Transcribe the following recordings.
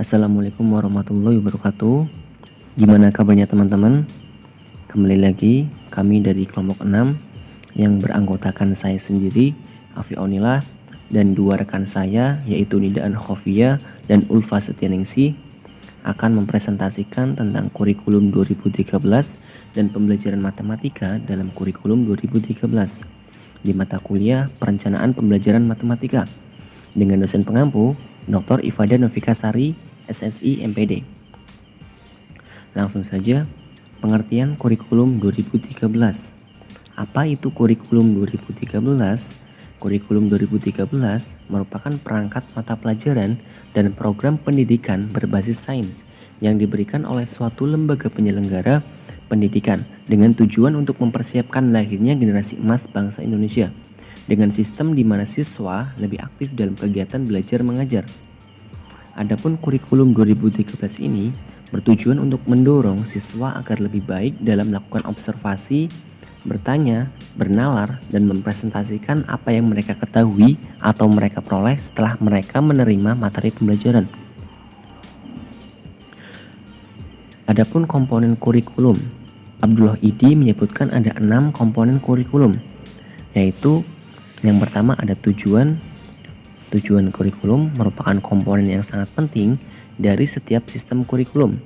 Assalamualaikum warahmatullahi wabarakatuh. Gimana kabarnya teman-teman? Kembali lagi kami dari kelompok 6 yang beranggotakan saya sendiri, Afi Aunillah, dan dua rekan saya yaitu Nida Ankhofia dan Ulfa Setianingsih akan mempresentasikan tentang kurikulum 2013 dan pembelajaran matematika dalam kurikulum 2013 di mata kuliah Perencanaan Pembelajaran Matematika dengan dosen pengampu Dr. Ifada Novikasari, SSI MPD. Langsung saja, pengertian kurikulum 2013. Apa itu kurikulum 2013? Kurikulum 2013 merupakan perangkat mata pelajaran dan program pendidikan berbasis sains yang diberikan oleh suatu lembaga penyelenggara pendidikan dengan tujuan untuk mempersiapkan lahirnya generasi emas bangsa Indonesia dengan sistem di mana siswa lebih aktif dalam kegiatan belajar mengajar. Adapun kurikulum 2013 ini bertujuan untuk mendorong siswa agar lebih baik dalam melakukan observasi, bertanya, bernalar, dan mempresentasikan apa yang mereka ketahui atau mereka peroleh setelah mereka menerima materi pembelajaran. Adapun komponen kurikulum, Abdullah Idi menyebutkan ada 6 komponen kurikulum, yaitu yang pertama ada tujuan. Tujuan kurikulum merupakan komponen yang sangat penting dari setiap sistem kurikulum.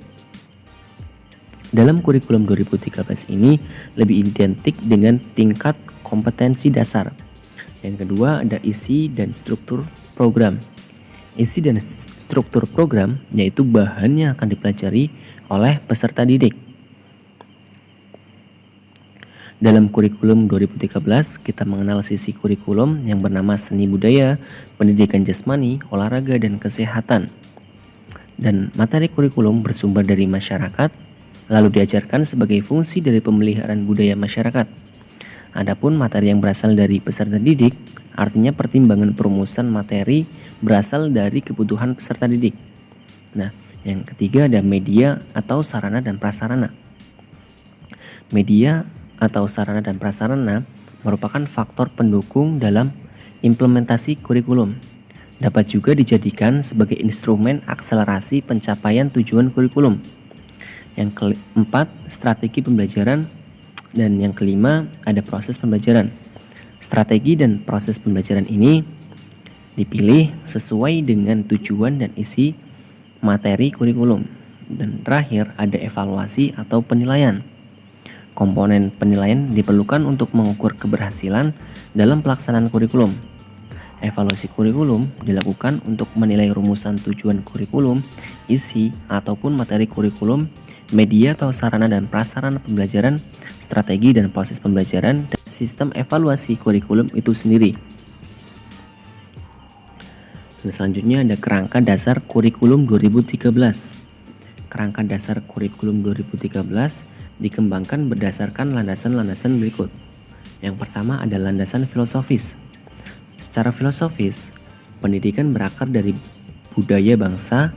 Dalam kurikulum 2013 ini lebih identik dengan tingkat kompetensi dasar. Yang kedua ada isi dan struktur program. Isi dan struktur program yaitu bahan yang akan dipelajari oleh peserta didik. Dalam kurikulum 2013, kita mengenal sisi kurikulum yang bernama seni budaya, pendidikan jasmani, olahraga, dan kesehatan. Dan materi kurikulum bersumber dari masyarakat, lalu diajarkan sebagai fungsi dari pemeliharaan budaya masyarakat. Adapun materi yang berasal dari peserta didik, artinya pertimbangan perumusan materi berasal dari kebutuhan peserta didik. Nah, yang ketiga ada media atau sarana dan prasarana. Media atau sarana dan prasarana merupakan faktor pendukung dalam implementasi kurikulum. Dapat juga dijadikan sebagai instrumen akselerasi pencapaian tujuan kurikulum. Yang keempat, strategi pembelajaran, dan yang kelima ada proses pembelajaran. Strategi dan proses pembelajaran ini dipilih sesuai dengan tujuan dan isi materi kurikulum. Dan terakhir ada evaluasi atau penilaian. Komponen penilaian diperlukan untuk mengukur keberhasilan dalam pelaksanaan kurikulum. Evaluasi kurikulum dilakukan untuk menilai rumusan tujuan kurikulum, isi ataupun materi kurikulum, media atau sarana dan prasarana pembelajaran, strategi dan proses pembelajaran, dan sistem evaluasi kurikulum itu sendiri. Dan selanjutnya ada kerangka dasar kurikulum 2013. Kerangka dasar kurikulum 2013 dikembangkan berdasarkan landasan-landasan berikut. Yang pertama ada landasan filosofis. Secara filosofis, pendidikan berakar dari budaya bangsa,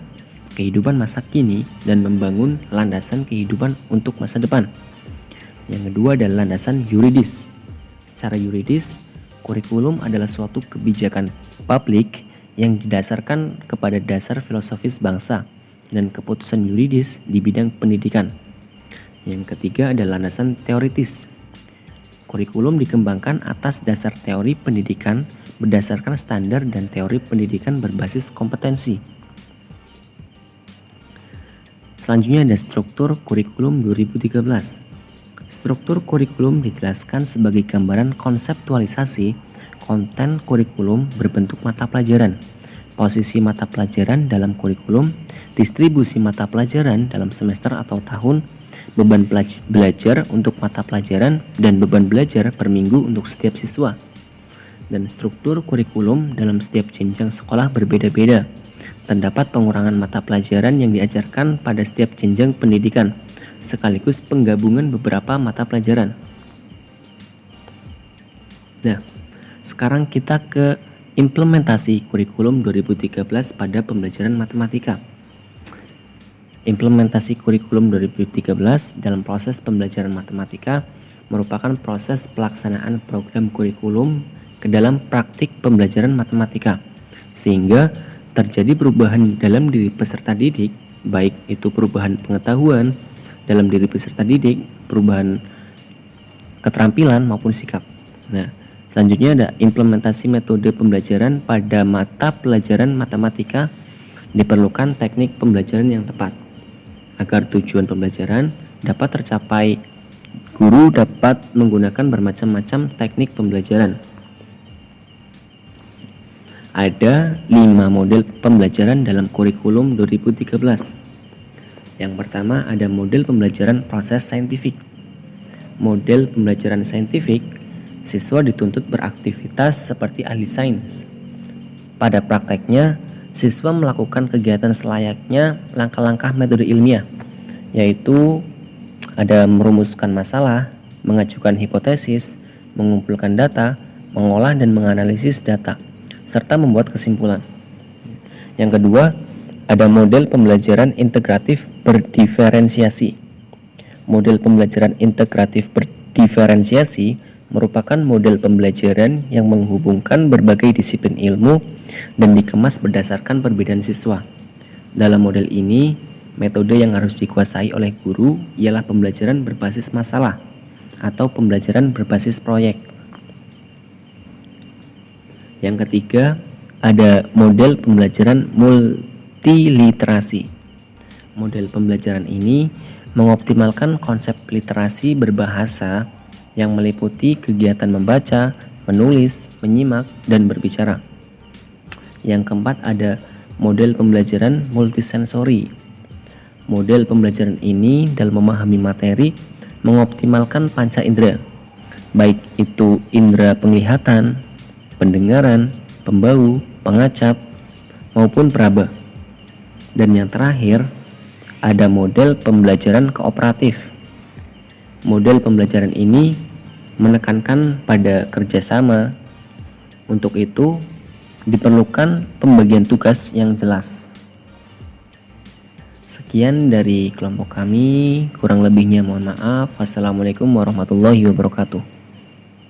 kehidupan masa kini, dan membangun landasan kehidupan untuk masa depan. Yang kedua adalah landasan yuridis. Secara yuridis, kurikulum adalah suatu kebijakan publik yang didasarkan kepada dasar filosofis bangsa dan keputusan yuridis di bidang pendidikan. Yang ketiga adalah landasan teoritis. Kurikulum dikembangkan atas dasar teori pendidikan berdasarkan standar dan teori pendidikan berbasis kompetensi. Selanjutnya ada struktur kurikulum 2013. Struktur kurikulum dijelaskan sebagai gambaran konseptualisasi konten kurikulum berbentuk mata pelajaran, posisi mata pelajaran dalam kurikulum, distribusi mata pelajaran dalam semester atau tahun, beban belajar untuk mata pelajaran, dan beban belajar per minggu untuk setiap siswa. Dan struktur kurikulum dalam setiap jenjang sekolah berbeda-beda. Terdapat pengurangan mata pelajaran yang diajarkan pada setiap jenjang pendidikan, sekaligus penggabungan beberapa mata pelajaran. Nah, sekarang kita ke implementasi kurikulum 2013 pada pembelajaran matematika. Implementasi kurikulum 2013 dalam proses pembelajaran matematika merupakan proses pelaksanaan program kurikulum ke dalam praktik pembelajaran matematika, sehingga terjadi perubahan dalam diri peserta didik, baik itu perubahan pengetahuan dalam diri peserta didik, perubahan keterampilan maupun sikap. Nah, selanjutnya ada implementasi metode pembelajaran pada mata pelajaran matematika. Diperlukan teknik pembelajaran yang tepat. Agar tujuan pembelajaran dapat tercapai, guru dapat menggunakan bermacam-macam teknik pembelajaran. Ada 5 model pembelajaran dalam kurikulum 2013. Yang pertama ada model pembelajaran proses saintifik. Model pembelajaran saintifik, siswa dituntut beraktivitas seperti ahli sains. Pada prakteknya, siswa melakukan kegiatan selayaknya langkah-langkah metode ilmiah, yaitu ada merumuskan masalah, mengajukan hipotesis, mengumpulkan data, mengolah dan menganalisis data, serta membuat kesimpulan. Yang kedua, ada model pembelajaran integratif berdiferensiasi. Model pembelajaran integratif berdiferensiasi merupakan model pembelajaran yang menghubungkan berbagai disiplin ilmu dan dikemas berdasarkan perbedaan siswa. Dalam model ini, metode yang harus dikuasai oleh guru ialah pembelajaran berbasis masalah atau pembelajaran berbasis proyek. Yang ketiga, ada model pembelajaran multiliterasi. Model pembelajaran ini mengoptimalkan konsep literasi berbahasa yang meliputi kegiatan membaca, menulis, menyimak, dan berbicara. Yang keempat ada model pembelajaran multisensori. Model pembelajaran ini dalam memahami materi mengoptimalkan panca indera, baik itu indera penglihatan, pendengaran, pembau, pengacap, maupun peraba. Dan yang terakhir ada model pembelajaran kooperatif. Model pembelajaran ini menekankan pada kerjasama. Untuk itu diperlukan pembagian tugas yang jelas. Sekian dari kelompok kami, kurang lebihnya mohon maaf. Wassalamualaikum warahmatullahi wabarakatuh.